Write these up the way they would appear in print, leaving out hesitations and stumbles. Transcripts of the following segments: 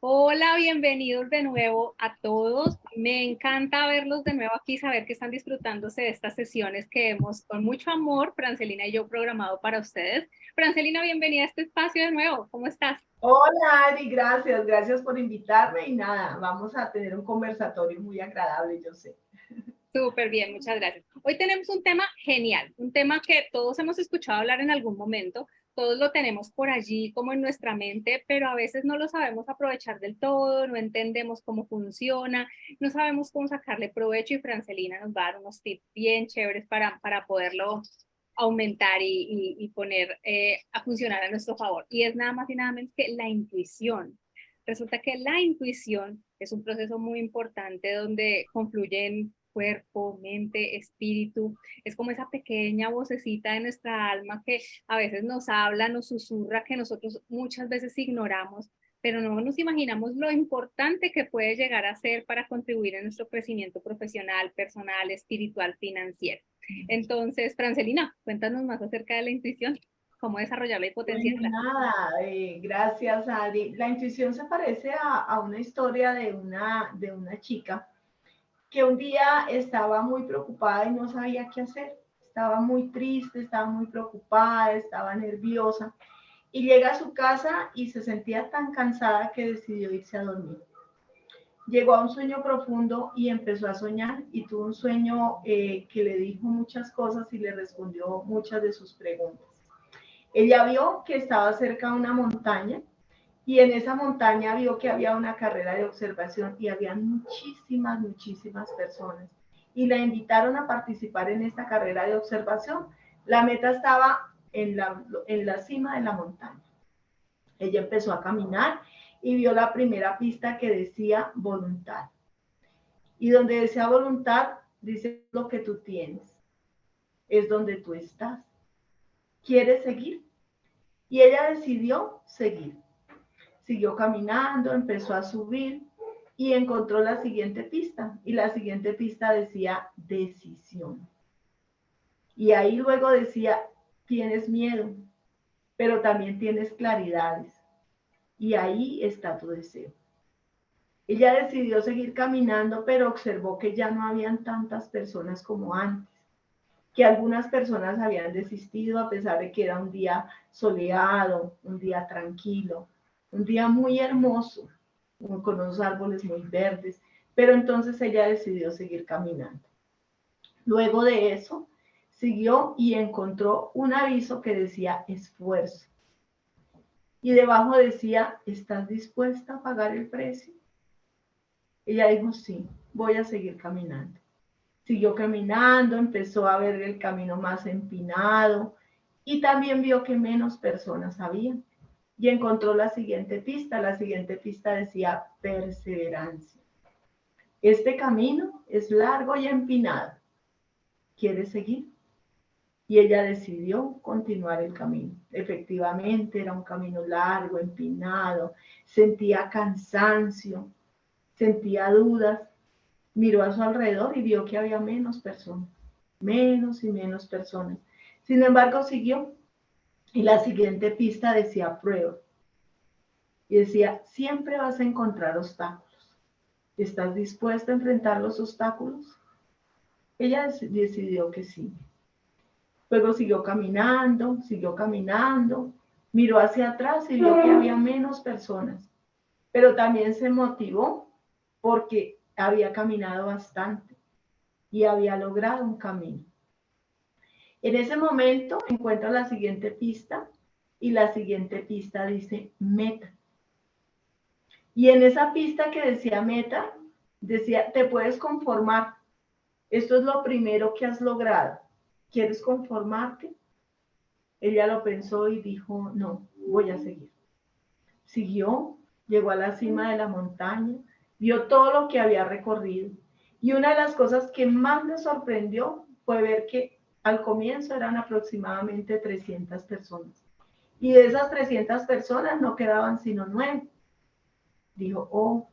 Hola, bienvenidos de nuevo a todos. Me encanta verlos de nuevo aquí, saber que están disfrutándose de estas sesiones que hemos con mucho amor, Francelina y yo, programado para ustedes. Francelina, bienvenida a este espacio de nuevo. ¿Cómo estás? Hola Ari, gracias por invitarme y nada, vamos a tener un conversatorio muy agradable, yo sé. Súper bien, muchas gracias. Hoy tenemos un tema genial, un tema que todos hemos escuchado hablar en algún momento, todos lo tenemos por allí como en nuestra mente, pero a veces no lo sabemos aprovechar del todo, no entendemos cómo funciona, no sabemos cómo sacarle provecho y Francelina nos va a dar unos tips bien chéveres para poderlo aumentar y poner a funcionar a nuestro favor. Y es nada más y nada menos que la intuición. Resulta que la intuición es un proceso muy importante donde confluyen cuerpo, mente, espíritu. Es como esa pequeña vocecita de nuestra alma que a veces nos habla, nos susurra, que nosotros muchas veces ignoramos, pero no nos imaginamos lo importante que puede llegar a ser para contribuir en nuestro crecimiento profesional, personal, espiritual, financiero. Entonces, Francelina, cuéntanos más acerca de la intuición, cómo desarrollarla y Bueno, potenciarla. nada, gracias Ari. La intuición se parece a una historia de una chica que un día estaba muy preocupada y no sabía qué hacer. Estaba muy triste, estaba muy preocupada, estaba nerviosa y llega a su casa y se sentía tan cansada que decidió irse a dormir. Llegó a un sueño profundo y empezó a soñar y tuvo un sueño que le dijo muchas cosas y le respondió muchas de sus preguntas. Ella vio que estaba cerca de una montaña y en esa montaña vio que había una carrera de observación y había muchísimas personas y la invitaron a participar en esta carrera de observación. La meta estaba en la cima de la montaña. Ella empezó a caminar y vio la primera pista que decía voluntad. Y donde decía voluntad, dice lo que tú tienes, es donde tú estás. ¿Quieres seguir? Y ella decidió seguir. Siguió caminando, empezó a subir y encontró la siguiente pista. Y la siguiente pista decía decisión. Y ahí luego decía, tienes miedo, pero también tienes claridades. Y ahí está tu deseo. Ella decidió seguir caminando, pero observó que ya no habían tantas personas como antes, que algunas personas habían desistido a pesar de que era un día soleado, un día tranquilo, un día muy hermoso, con unos árboles muy verdes, pero entonces ella decidió seguir caminando. Luego de eso, siguió y encontró un aviso que decía esfuerzo. Y debajo decía, ¿estás dispuesta a pagar el precio? Ella dijo, sí, voy a seguir caminando. Siguió caminando, empezó a ver el camino más empinado y también vio que menos personas había. Y encontró la siguiente pista. La siguiente pista decía perseverancia. Este camino es largo y empinado. ¿Quieres seguir? Y ella decidió continuar el camino. Efectivamente, era un camino largo, empinado, sentía cansancio, sentía dudas, miró a su alrededor y vio que había menos personas, menos y menos personas. Sin embargo, siguió y la siguiente pista decía prueba. Y decía, siempre vas a encontrar obstáculos. ¿Estás dispuesta a enfrentar los obstáculos? Ella decidió que sí. Luego siguió caminando, miró hacia atrás y vio que había menos personas, pero también se motivó porque había caminado bastante y había logrado un camino. En ese momento encuentra la siguiente pista y la siguiente pista dice meta. Y en esa pista que decía meta, decía, te puedes conformar. Esto es lo primero que has logrado. ¿Quieres conformarte? Ella lo pensó y dijo, no, voy a seguir. Siguió, llegó a la cima de la montaña, vio todo lo que había recorrido. Y una de las cosas que más le sorprendió fue ver que al comienzo eran aproximadamente 300 personas. Y de esas 300 personas no quedaban sino 9. Dijo, oh,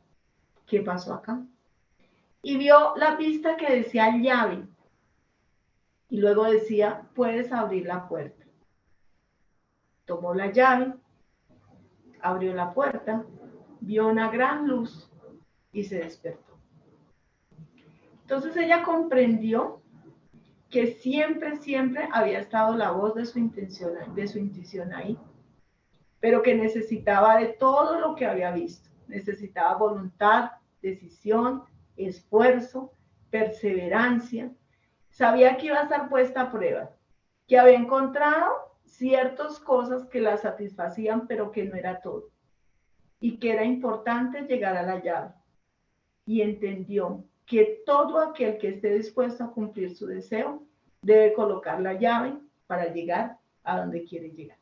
¿qué pasó acá? Y vio la pista que decía llave. Y luego decía, puedes abrir la puerta. Tomó la llave, abrió la puerta vio una gran luz y se despertó. Entonces ella comprendió que siempre había estado la voz de su intuición ahí, pero que necesitaba de todo lo que había visto. Necesitaba voluntad, decisión, esfuerzo, perseverancia. Sabía que iba a estar puesta a prueba, que había encontrado ciertas cosas que la satisfacían, pero que no era todo, y que era importante llegar a la llave. Y entendió que todo aquel que esté dispuesto a cumplir su deseo debe colocar la llave para llegar a donde quiere llegar.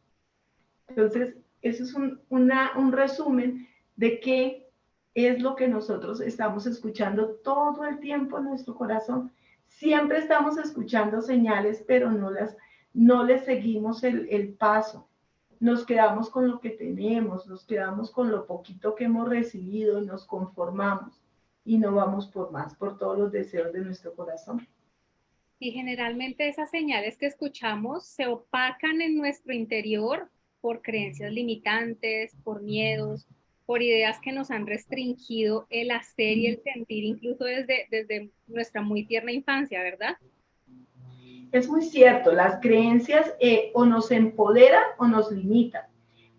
Entonces, eso es un resumen de qué es lo que nosotros estamos escuchando todo el tiempo en nuestro corazón. Siempre estamos escuchando señales, pero no les seguimos el paso. Nos quedamos con lo que tenemos, nos quedamos con lo poquito que hemos recibido y nos conformamos y no vamos por más, por todos los deseos de nuestro corazón. Y generalmente esas señales que escuchamos se opacan en nuestro interior por creencias limitantes, por miedos, por ideas que nos han restringido el hacer y el sentir, incluso desde nuestra muy tierna infancia, ¿verdad? Es muy cierto, las creencias o nos empoderan o nos limitan,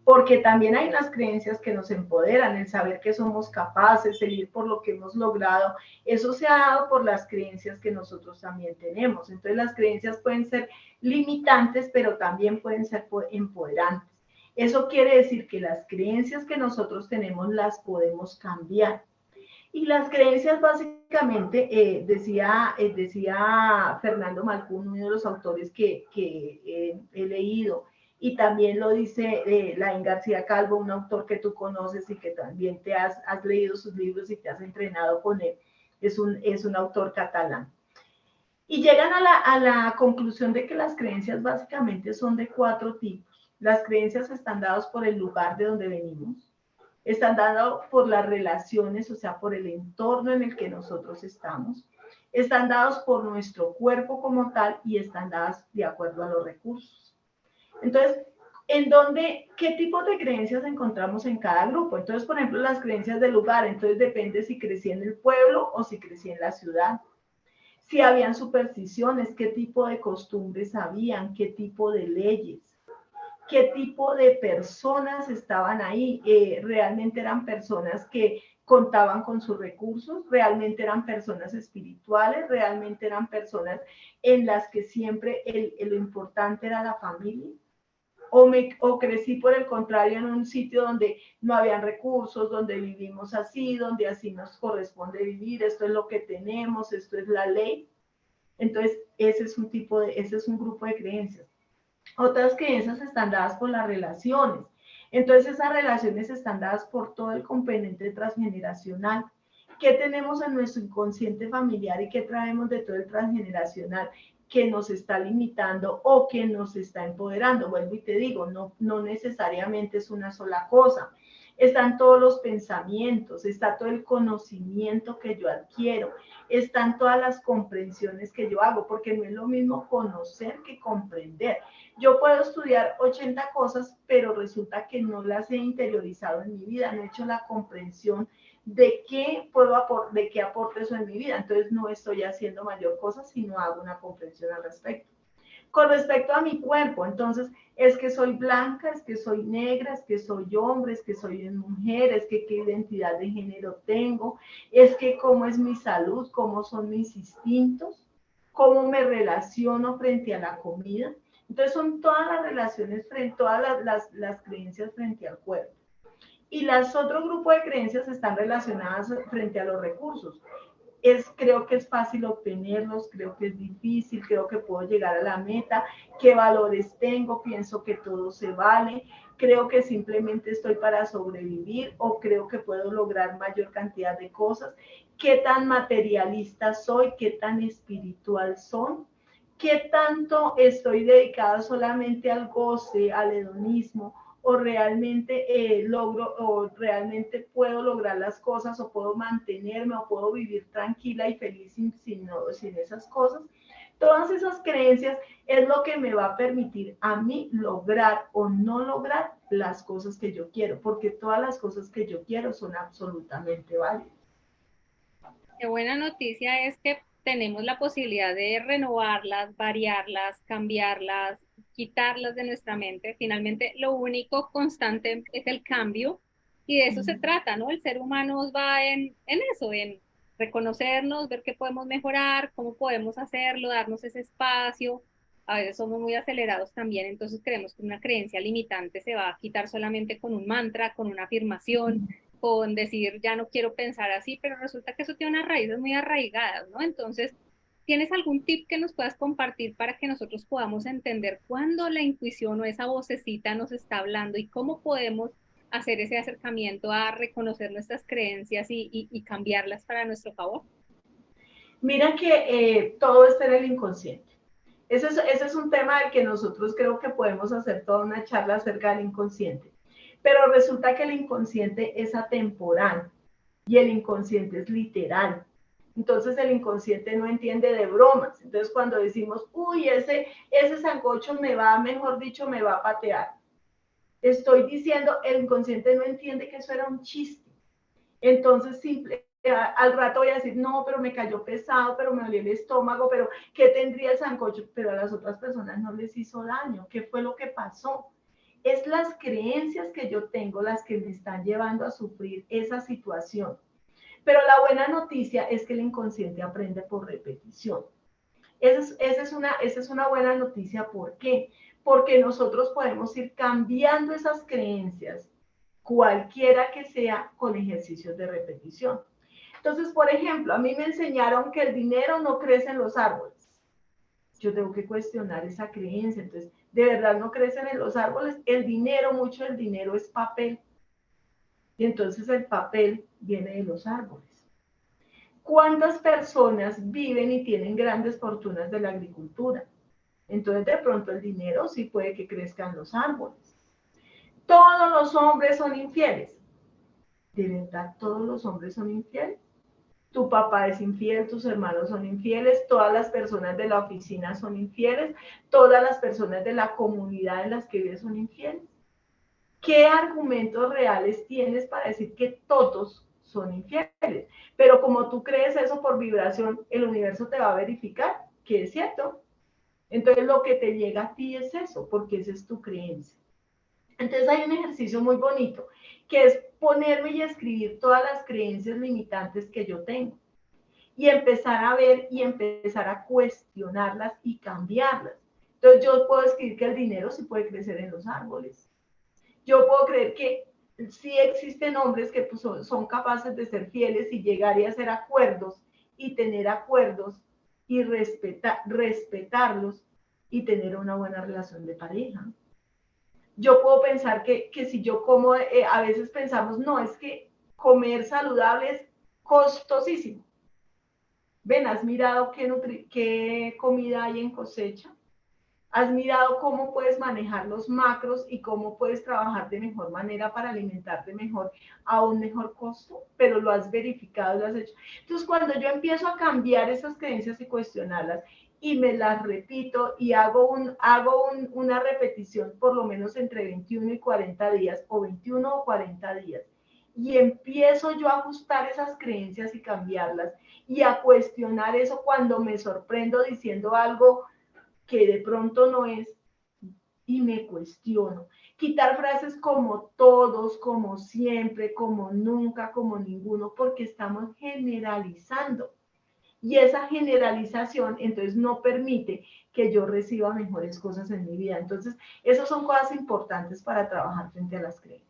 porque también hay unas creencias que nos empoderan, el saber que somos capaces, el ir por lo que hemos logrado, eso se ha dado por las creencias que nosotros también tenemos. Entonces las creencias pueden ser limitantes, pero también pueden ser empoderantes. Eso quiere decir que las creencias que nosotros tenemos las podemos cambiar. Y las creencias básicamente, decía Fernando Malcún, uno de los autores que he leído, y también lo dice Laín García Calvo, un autor que tú conoces y que también te has leído sus libros y te has entrenado con él, es un autor catalán. Y llegan a la conclusión de que las creencias básicamente son de 4 tipos. Las creencias están dadas por el lugar de donde venimos, están dados por las relaciones, o sea, por el entorno en el que nosotros estamos, están dados por nuestro cuerpo como tal y están dadas de acuerdo a los recursos. Entonces, ¿qué tipo de creencias encontramos en cada grupo? Entonces, por ejemplo, las creencias del lugar, entonces depende si crecí en el pueblo o si crecí en la ciudad. Si habían supersticiones, qué tipo de costumbres habían, qué tipo de leyes, qué tipo de personas estaban ahí. Realmente eran personas que contaban con sus recursos, realmente eran personas espirituales, realmente eran personas en las que siempre lo importante era la familia. O crecí por el contrario en un sitio donde no habían recursos, donde vivimos así, donde así nos corresponde vivir, esto es lo que tenemos, esto es la ley. Entonces, ese es un grupo de creencias. Otras creencias están dadas por las relaciones. Entonces, esas relaciones están dadas por todo el componente transgeneracional. ¿Qué tenemos en nuestro inconsciente familiar y qué traemos de todo el transgeneracional que nos está limitando o que nos está empoderando? Vuelvo y te digo, no necesariamente es una sola cosa. Están todos los pensamientos, está todo el conocimiento que yo adquiero, están todas las comprensiones que yo hago, porque no es lo mismo conocer que comprender. Yo puedo estudiar 80 cosas, pero resulta que no las he interiorizado en mi vida, no he hecho la comprensión de qué aporte eso en mi vida. Entonces no estoy haciendo mayor cosa si no hago una comprensión al respecto. Con respecto a mi cuerpo, entonces, es que soy blanca, es que soy negra, es que soy hombre, es que soy mujer, es que qué identidad de género tengo, es que cómo es mi salud, cómo son mis instintos, cómo me relaciono frente a la comida. Entonces son todas las relaciones, todas las creencias frente al cuerpo. Y las otro grupo de creencias están relacionadas frente a los recursos. Creo que es fácil obtenerlos, creo que es difícil, creo que puedo llegar a la meta, qué valores tengo, pienso que todo se vale, creo que simplemente estoy para sobrevivir o creo que puedo lograr mayor cantidad de cosas, qué tan materialista soy, qué tan espiritual soy, qué tanto estoy dedicada solamente al goce, al hedonismo, o realmente o realmente puedo lograr las cosas, o puedo mantenerme, o puedo vivir tranquila y feliz sin esas cosas. Todas esas creencias es lo que me va a permitir a mí lograr o no lograr las cosas que yo quiero, porque todas las cosas que yo quiero son absolutamente válidas. Qué buena noticia es que tenemos la posibilidad de renovarlas, variarlas, cambiarlas, quitarlas de nuestra mente. Finalmente, lo único constante es el cambio y de eso se trata, ¿no? El ser humano va en eso, en reconocernos, ver qué podemos mejorar, cómo podemos hacerlo, darnos ese espacio. A veces somos muy acelerados también, entonces creemos que una creencia limitante se va a quitar solamente con un mantra, con una afirmación, con decir ya no quiero pensar así, pero resulta que eso tiene unas raíces muy arraigadas, ¿no? Entonces, ¿tienes algún tip que nos puedas compartir para que nosotros podamos entender cuándo la intuición o esa vocecita nos está hablando y cómo podemos hacer ese acercamiento a reconocer nuestras creencias y cambiarlas para nuestro favor? Mira que todo está en el inconsciente. Ese es un tema del que nosotros creo que podemos hacer toda una charla acerca del inconsciente. Pero resulta que el inconsciente es atemporal y el inconsciente es literal. Entonces el inconsciente no entiende de bromas. Entonces cuando decimos, uy, ese sancocho me va, mejor dicho, me va a patear. Estoy diciendo, el inconsciente no entiende que eso era un chiste. Entonces, al rato voy a decir, no, pero me cayó pesado, pero me dolió el estómago, pero ¿qué tendría el sancocho? Pero a las otras personas no les hizo daño. ¿Qué fue lo que pasó? Es las creencias que yo tengo las que me están llevando a sufrir esa situación. Pero la buena noticia es que el inconsciente aprende por repetición. Esa es una buena noticia. ¿Por qué? Porque nosotros podemos ir cambiando esas creencias, cualquiera que sea, con ejercicios de repetición. Entonces, por ejemplo, a mí me enseñaron que el dinero no crece en los árboles. Yo tengo que cuestionar esa creencia. Entonces, ¿de verdad no crecen en los árboles? El dinero, mucho del dinero es papel. Y entonces el papel viene de los árboles. ¿Cuántas personas viven y tienen grandes fortunas de la agricultura? Entonces, de pronto el dinero sí puede que crezca en los árboles. Todos los hombres son infieles. ¿De verdad todos los hombres son infieles? Tu papá es infiel, tus hermanos son infieles, todas las personas de la oficina son infieles, todas las personas de la comunidad en las que vives son infieles. ¿Qué argumentos reales tienes para decir que todos son infieles? Pero como tú crees eso por vibración, el universo te va a verificar que es cierto. Entonces lo que te llega a ti es eso, porque esa es tu creencia. Entonces hay un ejercicio muy bonito, que es ponerme y escribir todas las creencias limitantes que yo tengo y empezar a ver y empezar a cuestionarlas y cambiarlas. Entonces yo puedo escribir que el dinero sí puede crecer en los árboles. Yo puedo creer que sí existen hombres que pues, son capaces de ser fieles y llegar y hacer acuerdos y tener acuerdos y respetarlos y tener una buena relación de pareja. Yo puedo pensar que si yo como, a veces pensamos, no, es que comer saludable es costosísimo. Ven, ¿has mirado qué comida hay en cosecha? ¿Has mirado cómo puedes manejar los macros y cómo puedes trabajar de mejor manera para alimentarte mejor a un mejor costo? Pero lo has verificado, lo has hecho. Entonces, cuando yo empiezo a cambiar esas creencias y cuestionarlas y me las repito y una repetición por lo menos entre 21 y 40 días o 21 o 40 días, y empiezo yo a ajustar esas creencias y cambiarlas y a cuestionar eso cuando me sorprendo diciendo algo que de pronto no es, y me cuestiono. Quitar frases como todos, como siempre, como nunca, como ninguno, porque estamos generalizando. Y esa generalización entonces no permite que yo reciba mejores cosas en mi vida. Entonces, esas son cosas importantes para trabajar frente a las creencias.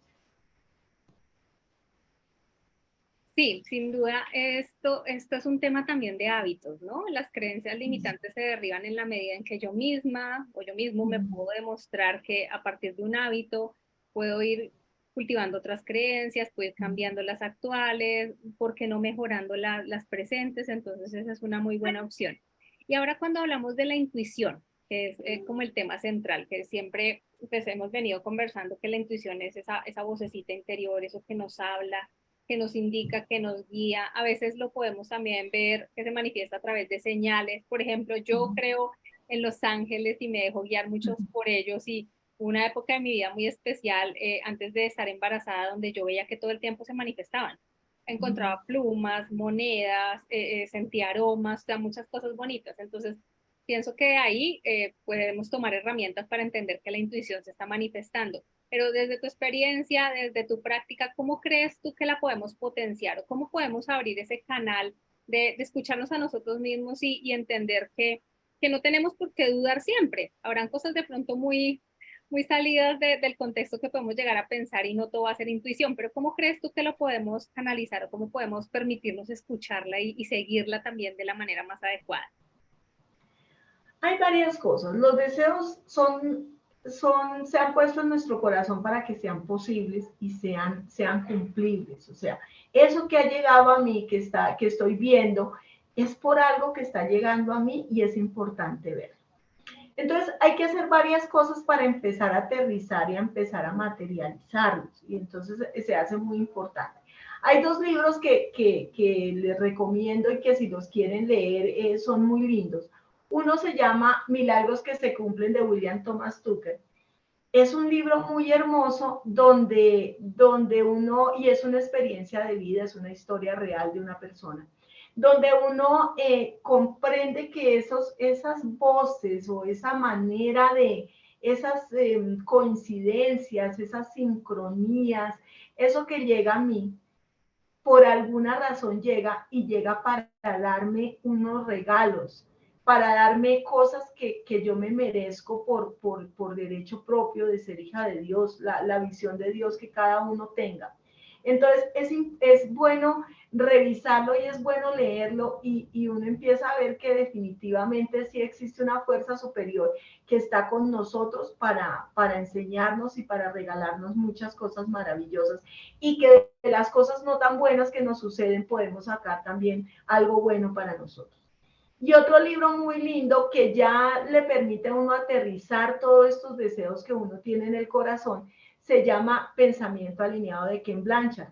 Sí, sin duda, esto es un tema también de hábitos, ¿no? Las creencias limitantes se derriban en la medida en que yo misma o yo mismo me puedo demostrar que a partir de un hábito puedo ir cultivando otras creencias, puedo ir cambiando las actuales, ¿por qué no mejorando las presentes? Entonces esa es una muy buena opción. Y ahora cuando hablamos de la intuición, que es como el tema central, que siempre pues, hemos venido conversando que la intuición es esa vocecita interior, eso que nos habla que nos indica, que nos guía. A veces lo podemos también ver que se manifiesta a través de señales. Por ejemplo, yo creo en los ángeles y me dejo guiar muchos por ellos y una época de mi vida muy especial, antes de estar embarazada, donde yo veía que todo el tiempo se manifestaban. Encontraba plumas, monedas, sentía aromas, o sea, muchas cosas bonitas. Entonces, pienso que ahí podemos tomar herramientas para entender que la intuición se está manifestando. Pero desde tu experiencia, desde tu práctica, ¿cómo crees tú que la podemos potenciar o cómo podemos abrir ese canal de escucharnos a nosotros mismos y entender que no tenemos por qué dudar siempre? Habrán cosas de pronto muy salidas del contexto que podemos llegar a pensar y no todo va a ser intuición, pero ¿cómo crees tú que lo podemos canalizar o cómo podemos permitirnos escucharla y seguirla también de la manera más adecuada? Hay varias cosas. Los deseos se han puesto en nuestro corazón para que sean posibles y sean cumplibles. O sea, eso que ha llegado a mí, que estoy viendo, es por algo que está llegando a mí y es importante ver. Entonces hay que hacer varias cosas para empezar a aterrizar y a empezar a materializarlos. Y entonces se hace muy importante. Hay dos libros que les recomiendo y que si los quieren leer son muy lindos. Uno se llama Milagros que se cumplen de William Thomas Tucker. Es un libro muy hermoso donde uno, y es una experiencia de vida, es una historia real de una persona, donde uno comprende que esas voces o esa manera de, esas coincidencias, esas sincronías, eso que llega a mí, por alguna razón llega y llega para darme unos regalos, para darme cosas que yo me merezco por derecho propio de ser hija de Dios, la visión de Dios que cada uno tenga. Entonces es bueno revisarlo y es bueno leerlo y uno empieza a ver que definitivamente sí existe una fuerza superior que está con nosotros para enseñarnos y para regalarnos muchas cosas maravillosas y que de las cosas no tan buenas que nos suceden podemos sacar también algo bueno para nosotros. Y otro libro muy lindo que ya le permite a uno aterrizar todos estos deseos que uno tiene en el corazón, se llama Pensamiento Alineado de Ken Blanchard.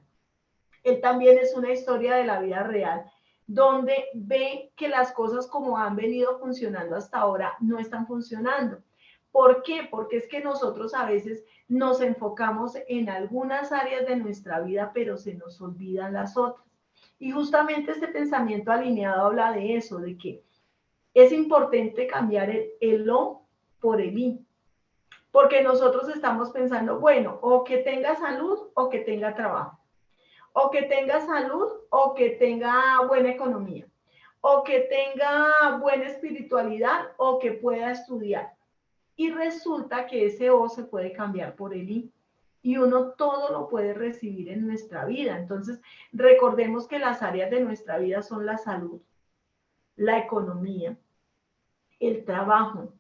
Él también es una historia de la vida real, donde ve que las cosas como han venido funcionando hasta ahora no están funcionando. ¿Por qué? Porque es que nosotros a veces nos enfocamos en algunas áreas de nuestra vida, pero se nos olvidan las otras. Y justamente este pensamiento alineado habla de eso, de que es importante cambiar el lo por el i. Porque nosotros estamos pensando, bueno, o que tenga salud o que tenga trabajo, o que tenga salud o que tenga buena economía, o que tenga buena espiritualidad o que pueda estudiar. Y resulta que ese O se puede cambiar por el I y uno todo lo puede recibir en nuestra vida. Entonces, recordemos que las áreas de nuestra vida son la salud, la economía, el trabajo,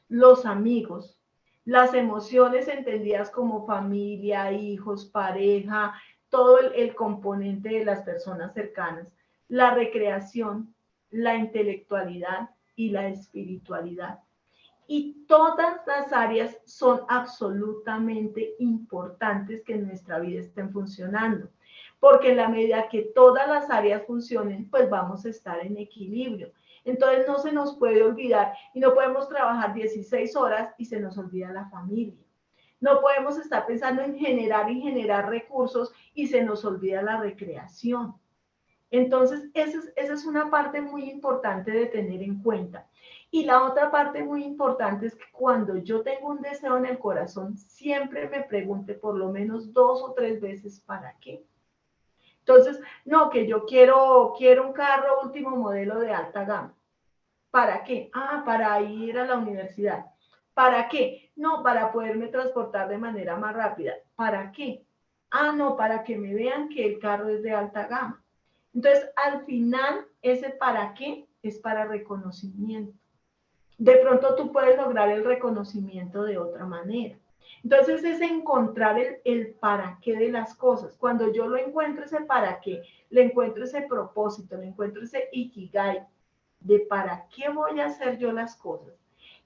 los amigos, las emociones entendidas como familia, hijos, pareja, todo el componente de las personas cercanas, la recreación, la intelectualidad y la espiritualidad. Y todas las áreas son absolutamente importantes que en nuestra vida estén funcionando, porque en la medida que todas las áreas funcionen, pues vamos a estar en equilibrio. Entonces no se nos puede olvidar y no podemos trabajar 16 horas y se nos olvida la familia. No podemos estar pensando en generar y generar recursos y se nos olvida la recreación. Entonces, esa es una parte muy importante de tener en cuenta. Y la otra parte muy importante es que cuando yo tengo un deseo en el corazón, siempre me pregunte por lo menos 2 o 3 veces para qué. Entonces, no, que yo quiero un carro último modelo de alta gama. ¿Para qué? Ah, para ir a la universidad. ¿Para qué? No, para poderme transportar de manera más rápida. ¿Para qué? Ah, no, para que me vean que el carro es de alta gama. Entonces, al final, ese para qué es para reconocimiento. De pronto tú puedes lograr el reconocimiento de otra manera. Entonces, es encontrar el para qué de las cosas. Cuando yo lo encuentro ese para qué, le encuentro ese propósito, le encuentro ese ikigai de para qué voy a hacer yo las cosas.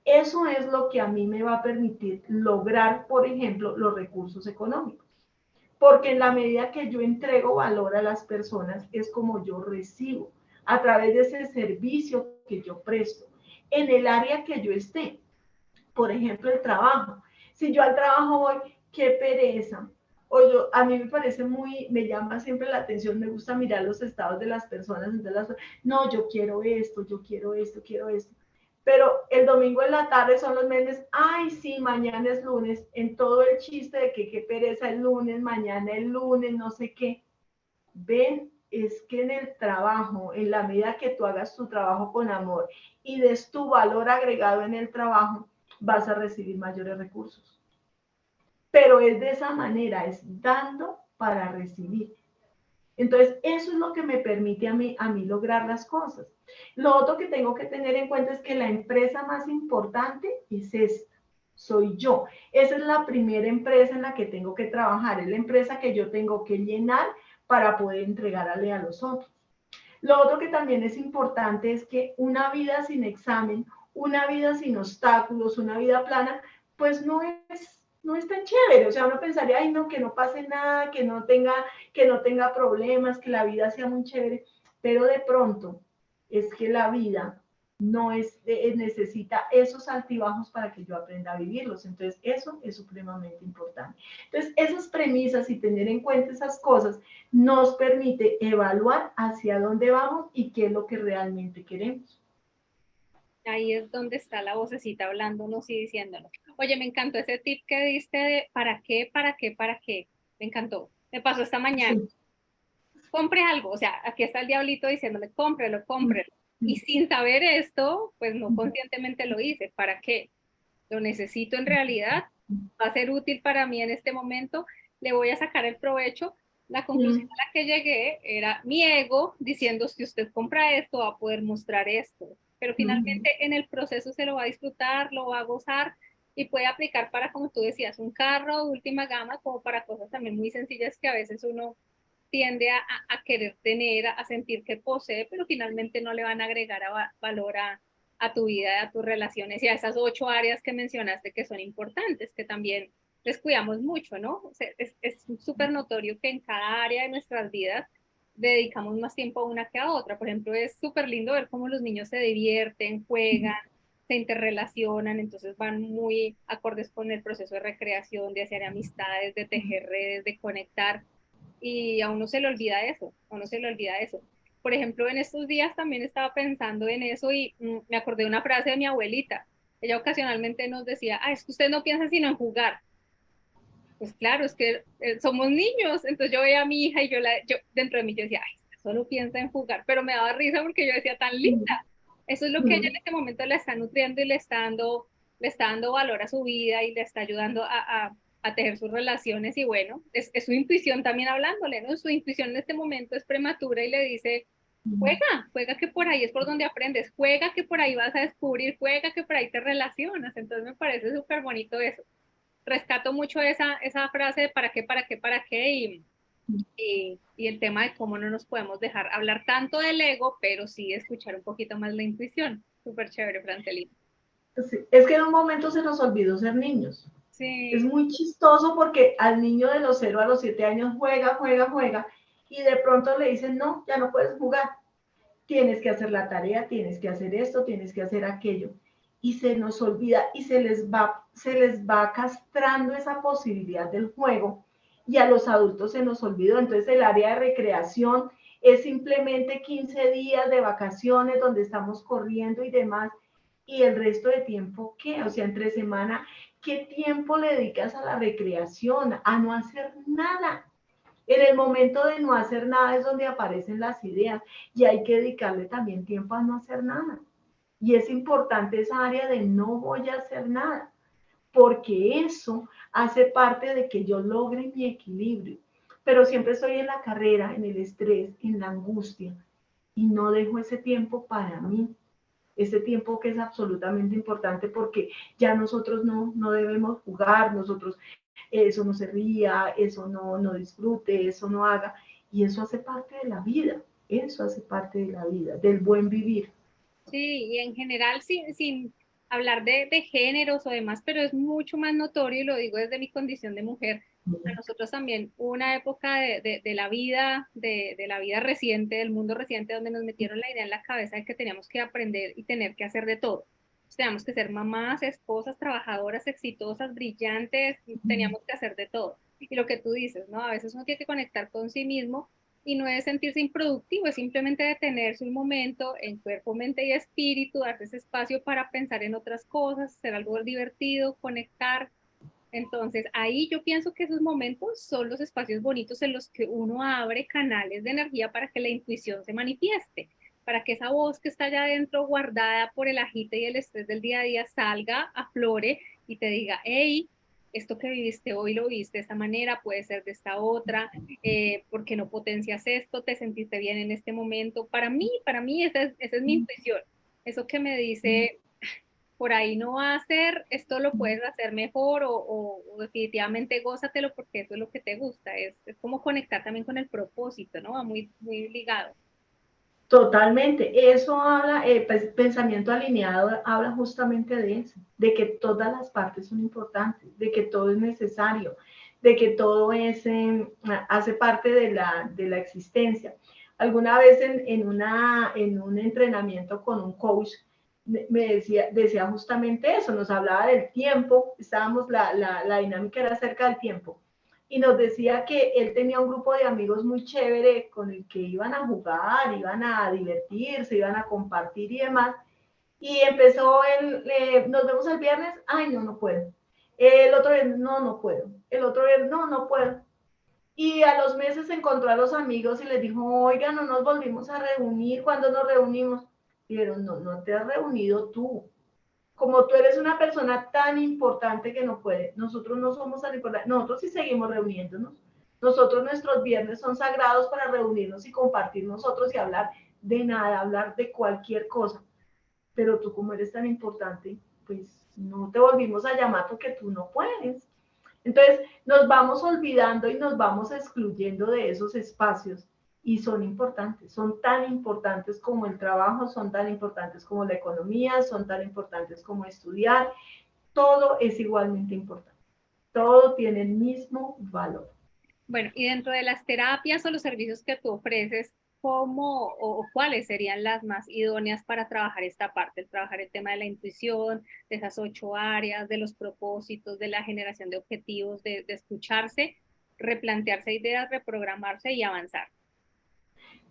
Eso es lo que a mí me va a permitir lograr, por ejemplo, los recursos económicos. porque en la medida que yo entrego valor a las personas es como yo recibo, a través de ese servicio que yo presto, en el área que yo esté. Por ejemplo, el trabajo. Si yo al trabajo voy, qué pereza. O yo, a mí me parece muy, me llama siempre la atención, me gusta mirar los estados de las personas. Entonces no, yo quiero esto, yo quiero esto, quiero esto. Pero el domingo en la tarde son los memes, ay, sí, mañana es lunes, en todo el chiste de que qué pereza el lunes, mañana el lunes, no sé qué. Ven, es que en el trabajo, en la medida que tú hagas tu trabajo con amor y des tu valor agregado en el trabajo, vas a recibir mayores recursos. Pero es de esa manera, es dando para recibir. Entonces, eso es lo que me permite a mí lograr las cosas. Lo otro que tengo que tener en cuenta es que la empresa más importante es esta, soy yo. Esa es la primera empresa en la que tengo que trabajar, es la empresa que yo tengo que llenar para poder entregarle a los otros. Lo otro que también es importante es que una vida sin examen, una vida sin obstáculos, una vida plana, pues no es tan chévere. O sea, uno pensaría, ay, no, que no pase nada, que no tenga problemas, que la vida sea muy chévere, pero de pronto es que la vida no necesita esos altibajos para que yo aprenda a vivirlos. Entonces, eso es supremamente importante. Entonces, esas premisas y tener en cuenta esas cosas nos permite evaluar hacia dónde vamos y qué es lo que realmente queremos. Ahí es donde está la vocecita hablándonos y diciéndonos. Oye, me encantó ese tip que diste de para qué, para qué, para qué. Me encantó. Me pasó esta mañana. Sí. Compre algo, o sea, aquí está el diablito diciéndole, cómprelo, cómprelo. Y sin saber esto, pues no conscientemente lo hice. ¿Para qué? Lo necesito en realidad, va a ser útil para mí en este momento, le voy a sacar el provecho. La conclusión a la que llegué era mi ego diciendo, si usted compra esto, va a poder mostrar esto. Pero finalmente en el proceso se lo va a disfrutar, lo va a gozar y puede aplicar para, como tú decías, un carro de última gama, como para cosas también muy sencillas que a veces uno tiende a querer tener, a sentir que posee, pero finalmente no le van a agregar valor a tu vida, a tus relaciones y a esas 8 áreas que mencionaste que son importantes, que también les cuidamos mucho, ¿no? O sea, es súper notorio que en cada área de nuestras vidas dedicamos más tiempo a una que a otra. Por ejemplo, es súper lindo ver cómo los niños se divierten, juegan, se interrelacionan, entonces van muy acordes con el proceso de recreación, de hacer amistades, de tejer redes, de conectar y a uno se le olvida eso, a uno se le olvida eso. Por ejemplo, en estos días también estaba pensando en eso y me acordé de una frase de mi abuelita. Ella ocasionalmente nos decía, ah, es que usted no piensa sino en jugar. Pues claro, es que somos niños. Entonces yo veía a mi hija y yo dentro de mí yo decía, ay, solo piensa en jugar, pero me daba risa porque yo decía, tan linda. Eso es lo que ella en este momento le está nutriendo y le está dando valor a su vida y le está ayudando a tejer sus relaciones y bueno, es su intuición también hablándole, ¿no? Su intuición en este momento es prematura y le dice, juega que por ahí es por donde aprendes, juega que por ahí vas a descubrir, juega que por ahí te relacionas. Entonces me parece súper bonito eso. Rescato mucho esa frase de para qué, para qué, para qué y el tema de cómo no nos podemos dejar hablar tanto del ego, pero sí escuchar un poquito más la intuición. Súper chévere, Francelina. Sí, es que en un momento se nos olvidó ser niños. Es Sí, muy chistoso porque al niño de los 0 a los 7 años juega, juega, juega y de pronto le dicen, no, ya no puedes jugar. Tienes que hacer la tarea, tienes que hacer esto, tienes que hacer aquello. Y se nos olvida y se les va castrando esa posibilidad del juego y a los adultos se nos olvidó. Entonces el área de recreación es simplemente 15 días de vacaciones donde estamos corriendo y demás. Y el resto de tiempo, ¿qué? O sea, entre semana, ¿qué tiempo le dedicas a la recreación? A no hacer nada. En el momento de no hacer nada es donde aparecen las ideas y hay que dedicarle también tiempo a no hacer nada. Y es importante esa área de no voy a hacer nada, porque eso hace parte de que yo logre mi equilibrio. Pero siempre estoy en la carrera, en el estrés, en la angustia y no dejo ese tiempo para mí. Ese tiempo que es absolutamente importante porque ya nosotros no debemos jugar, nosotros eso no se ría, eso no disfrute, eso no haga. Y eso hace parte de la vida, eso hace parte de la vida, del buen vivir. sí, y en general sin hablar de géneros o demás, pero es mucho más notorio, y lo digo desde mi condición de mujer, A nosotros también una época de la vida, de la vida reciente, del mundo reciente, donde nos metieron la idea en la cabeza de que teníamos que aprender y tener que hacer de todo. Teníamos que ser mamás, esposas, trabajadoras, exitosas, brillantes, teníamos que hacer de todo. Y lo que tú dices, ¿no? A veces uno tiene que conectar con sí mismo y no es sentirse improductivo, es simplemente detenerse un momento en cuerpo, mente y espíritu, darse ese espacio para pensar en otras cosas, hacer algo divertido, conectar. Entonces, ahí yo pienso que esos momentos son los espacios bonitos en los que uno abre canales de energía para que la intuición se manifieste, para que esa voz que está allá adentro guardada por el agite y el estrés del día a día salga, aflore y te diga, hey, esto que viviste hoy lo viste de esta manera, puede ser de esta otra, ¿por qué no potencias esto? ¿Te sentiste bien en este momento? Para mí esa es mi intuición. Eso que me dice, por ahí no va a ser, esto lo puedes hacer mejor o definitivamente gózatelo porque eso es lo que te gusta. Es como conectar también con el propósito, ¿no? Va muy, muy ligado. Totalmente. Eso habla, pensamiento alineado habla justamente de eso, de que todas las partes son importantes, de que todo es necesario, de que todo es, hace parte de la existencia. Alguna vez en un entrenamiento con un coach me decía justamente eso, nos hablaba del tiempo, estábamos, la dinámica era acerca del tiempo y nos decía que él tenía un grupo de amigos muy chévere con el que iban a jugar, iban a divertirse, iban a compartir y demás. Y empezó nos vemos el viernes, ay, no, no puedo. El otro viernes, no, no puedo. El otro viernes, no, no puedo. Y a los meses encontró a los amigos y les dijo, oiga, no nos volvimos a reunir, ¿cuándo nos reunimos? Y dijeron, no, no te has reunido tú, como tú eres una persona tan importante que no puede, nosotros no somos tan importantes, nosotros sí seguimos reuniéndonos, nosotros nuestros viernes son sagrados para reunirnos y compartir nosotros y hablar de nada, hablar de cualquier cosa, pero tú como eres tan importante, pues no te volvimos a llamar porque tú no puedes. Entonces nos vamos olvidando y nos vamos excluyendo de esos espacios y son importantes, son tan importantes como el trabajo, son tan importantes como la economía, son tan importantes como estudiar, todo es igualmente importante, todo tiene el mismo valor. Bueno, y dentro de las terapias o los servicios que tú ofreces, ¿cómo o cuáles serían las más idóneas para trabajar esta parte, el trabajar el tema de la intuición, de esas 8 áreas, de los propósitos, de la generación de objetivos, de escucharse, replantearse ideas, reprogramarse y avanzar?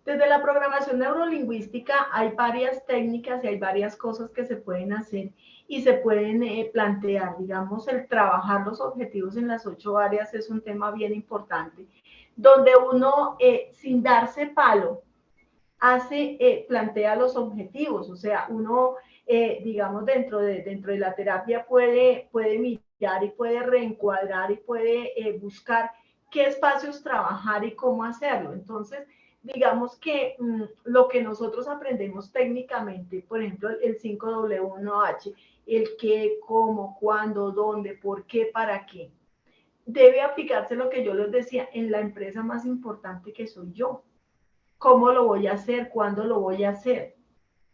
Desde la programación neurolingüística hay varias técnicas y hay varias cosas que se pueden hacer y se pueden plantear. Digamos, el trabajar los objetivos en las 8 áreas es un tema bien importante, donde uno, sin darse palo, plantea los objetivos. O sea, uno, digamos, dentro de la terapia puede mirar y puede reencuadrar y puede buscar qué espacios trabajar y cómo hacerlo. Entonces, digamos que lo que nosotros aprendemos técnicamente, por ejemplo, el 5W1H, el qué, cómo, cuándo, dónde, por qué, para qué, debe aplicarse lo que yo les decía en la empresa más importante que soy yo. ¿Cómo lo voy a hacer? ¿Cuándo lo voy a hacer?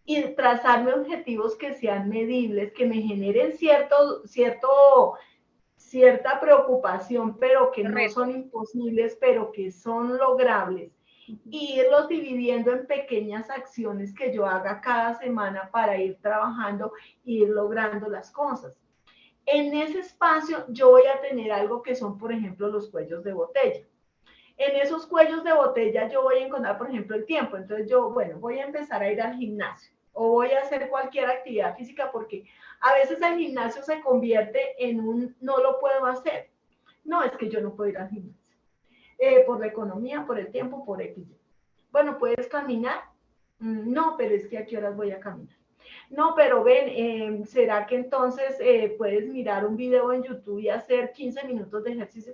Y trazarme objetivos que sean medibles, que me generen cierta preocupación, pero que no son Reto. imposibles, pero que son logrables, y irlos dividiendo en pequeñas acciones que yo haga cada semana para ir trabajando e ir logrando las cosas. En ese espacio yo voy a tener algo que son, por ejemplo, los cuellos de botella. En esos cuellos de botella yo voy a encontrar, por ejemplo, el tiempo. Entonces yo, bueno, voy a empezar a ir al gimnasio o voy a hacer cualquier actividad física porque a veces el gimnasio se convierte en un no lo puedo hacer. No, es que yo no puedo ir al gimnasio. Por la economía, por el tiempo, por X. Bueno, ¿puedes caminar? No, pero es que a qué horas voy a caminar. No, pero ven, ¿será que entonces puedes mirar un video en YouTube y hacer 15 minutos de ejercicio?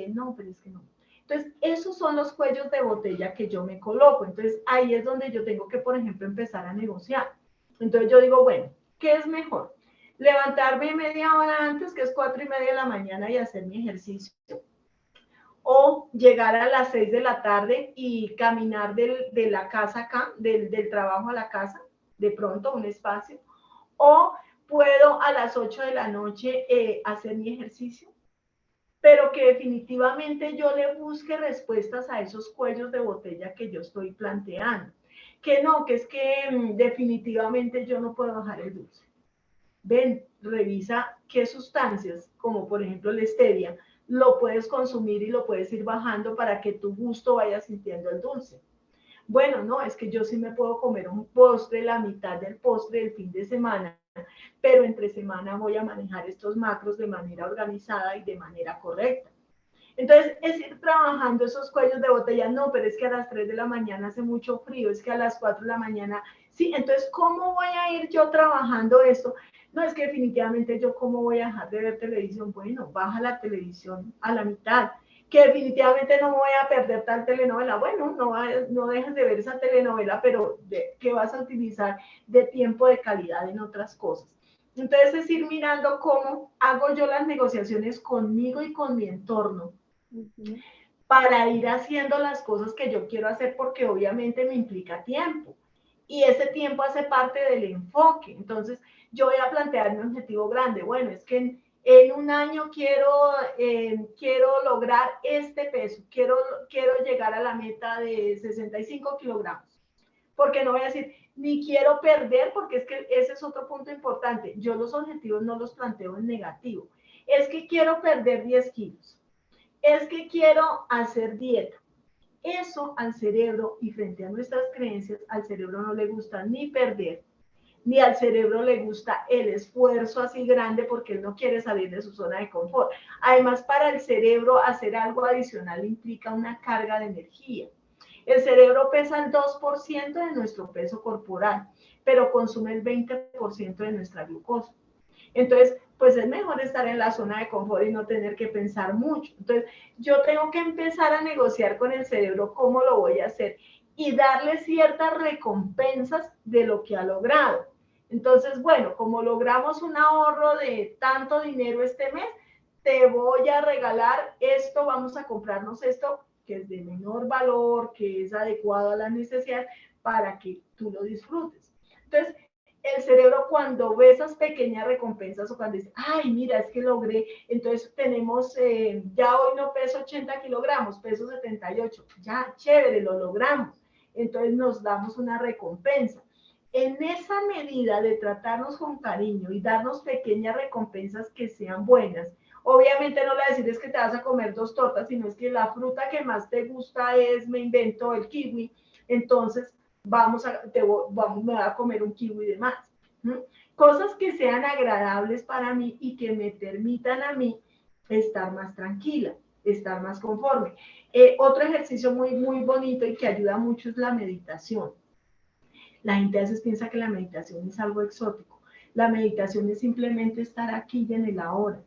No, pero es que no. Entonces, esos son los cuellos de botella que yo me coloco. Entonces, ahí es donde yo tengo que, por ejemplo, empezar a negociar. Entonces, yo digo, bueno, ¿qué es mejor? Levantarme media hora antes, que es 4:30 de la mañana, y hacer mi ejercicio, o llegar a las 6 de la tarde y caminar de la casa acá, del trabajo a la casa, de pronto un espacio, o puedo a las 8 de la noche hacer mi ejercicio. pero que definitivamente yo le busque respuestas a esos cuellos de botella que yo estoy planteando. Que no, que es que definitivamente yo no puedo bajar el dulce. Ven, revisa qué sustancias, como por ejemplo la stevia, lo puedes consumir y lo puedes ir bajando para que tu gusto vaya sintiendo el dulce. Bueno, no, es que yo sí me puedo comer un postre, la mitad del postre del fin de semana, pero entre semana voy a manejar estos macros de manera organizada y de manera correcta. Entonces, es ir trabajando esos cuellos de botella. No, pero es que a las 3 de la mañana hace mucho frío, es que a las 4 de la mañana, sí, entonces, ¿cómo voy a ir yo trabajando esto? No, es que definitivamente yo, ¿cómo voy a dejar de ver televisión? Bueno, baja la televisión a la mitad. Que definitivamente no voy a perder tal telenovela. Bueno, no dejes de ver esa telenovela, pero que vas a utilizar de tiempo de calidad en otras cosas. Entonces, es ir mirando cómo hago yo las negociaciones conmigo y con mi entorno para ir haciendo las cosas que yo quiero hacer porque obviamente me implica tiempo y ese tiempo hace parte del enfoque. Entonces, yo voy a plantear mi objetivo grande. Bueno, es que en un año quiero lograr este peso, quiero llegar a la meta de 65 kilogramos. Porque no voy a decir, ni quiero perder, porque es que ese es otro punto importante. Yo los objetivos no los planteo en negativo. Es que quiero perder 10 kilos. Es que quiero hacer dieta. Eso al cerebro y frente a nuestras creencias, al cerebro no le gusta ni perder, ni al cerebro le gusta el esfuerzo así grande porque él no quiere salir de su zona de confort. Además, para el cerebro hacer algo adicional implica una carga de energía. El cerebro pesa el 2% de nuestro peso corporal, pero consume el 20% de nuestra glucosa. Entonces, pues es mejor estar en la zona de confort y no tener que pensar mucho. Entonces, yo tengo que empezar a negociar con el cerebro cómo lo voy a hacer y darle ciertas recompensas de lo que ha logrado. Entonces, bueno, como logramos un ahorro de tanto dinero este mes, te voy a regalar esto, vamos a comprarnos esto que es de menor valor, que es adecuado a las necesidades para que tú lo disfrutes. Entonces, el cerebro cuando ve esas pequeñas recompensas o cuando dice, ay, mira, es que logré, entonces tenemos, ya hoy no peso 80 kilogramos, peso 78, ya, chévere, lo logramos. Entonces nos damos una recompensa. En esa medida de tratarnos con cariño y darnos pequeñas recompensas que sean buenas, obviamente no le decir es que te vas a comer 2 tortas, sino es que la fruta que más te gusta es, me invento, el kiwi, entonces me voy a comer un kiwi de más. ¿Mm? Cosas que sean agradables para mí y que me permitan a mí estar más tranquila, estar más conforme. Otro ejercicio muy, muy bonito y que ayuda mucho es la meditación. La gente a veces piensa que la meditación es algo exótico. La meditación es simplemente estar aquí y en el ahora,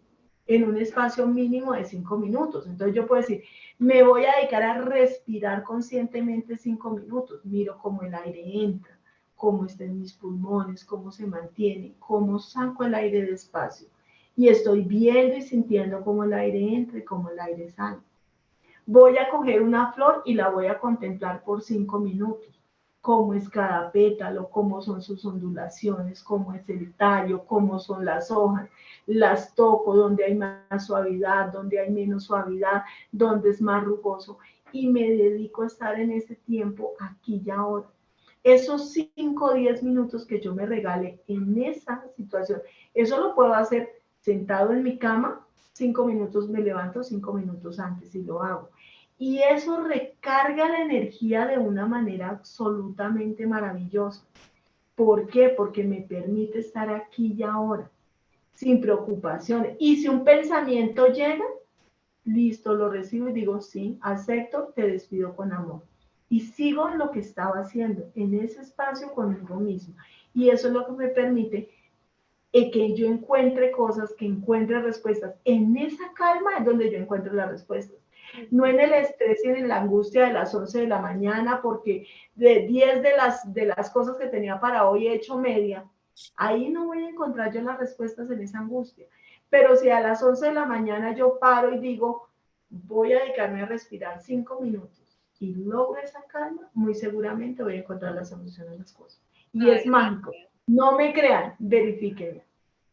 en un espacio mínimo de 5 minutos. Entonces yo puedo decir, me voy a dedicar a respirar conscientemente 5 minutos. Miro cómo el aire entra, cómo están mis pulmones, cómo se mantiene, cómo saco el aire despacio. Y estoy viendo y sintiendo cómo el aire entra y cómo el aire sale. Voy a coger una flor y la voy a contemplar por 5 minutos. Cómo es cada pétalo, cómo son sus ondulaciones, cómo es el tallo, cómo son las hojas. Las toco donde hay más suavidad, donde hay menos suavidad, donde es más rugoso. Y me dedico a estar en ese tiempo aquí y ahora. Esos 5 o 10 minutos que yo me regale en esa situación, eso lo puedo hacer sentado en mi cama, 5 minutos me levanto, 5 minutos antes y lo hago. Y eso recarga la energía de una manera absolutamente maravillosa. ¿Por qué? Porque me permite estar aquí y ahora, sin preocupaciones. Y si un pensamiento llega, listo, lo recibo y digo, sí, acepto, te despido con amor. Y sigo en lo que estaba haciendo, en ese espacio conmigo mismo. Y eso es lo que me permite que yo encuentre cosas, que encuentre respuestas. En esa calma es donde yo encuentro las respuestas. No en el estrés y en la angustia de las 11 de la mañana, porque de 10 de las cosas que tenía para hoy he hecho media. Ahí no voy a encontrar yo las respuestas en esa angustia. Pero si a las 11 de la mañana yo paro y digo, voy a dedicarme a respirar 5 minutos y logro esa calma, muy seguramente voy a encontrar la solución a las cosas. Y Ay, es mágico. gracias. No me crean, verifíquenlo.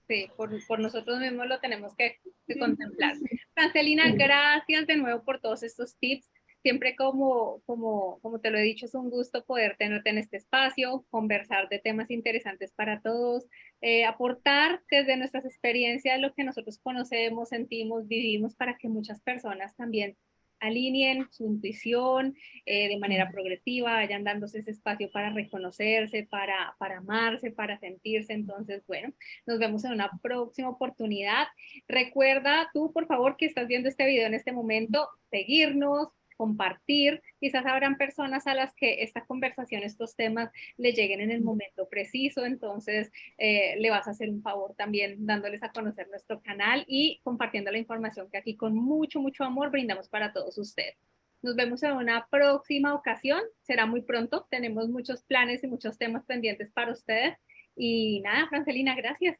Sí, por nosotros mismos lo tenemos que contemplar. Francelina, gracias de nuevo por todos estos tips. Siempre como te lo he dicho, es un gusto poder tenerte en este espacio, conversar de temas interesantes para todos, aportar desde nuestras experiencias lo que nosotros conocemos, sentimos, vivimos, para que muchas personas también alineen su intuición de manera progresiva, vayan dándose ese espacio para reconocerse, para amarse, para sentirse. Entonces, bueno, nos vemos en una próxima oportunidad. Recuerda tú, por favor, que estás viendo este video en este momento, seguirnos, compartir. Quizás habrán personas a las que esta conversación, estos temas, le lleguen en el momento preciso. Entonces, le vas a hacer un favor también dándoles a conocer nuestro canal y compartiendo la información que aquí con mucho, mucho amor brindamos para todos ustedes. Nos vemos en una próxima ocasión. Será muy pronto. Tenemos muchos planes y muchos temas pendientes para ustedes. Y nada, Francelina, gracias.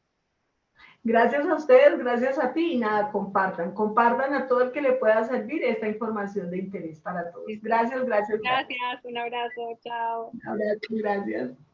Gracias a ustedes, gracias a ti y nada, compartan a todo el que le pueda servir esta información de interés para todos. Listo. Gracias, gracias, gracias. Gracias, un abrazo, chao. Un abrazo, gracias.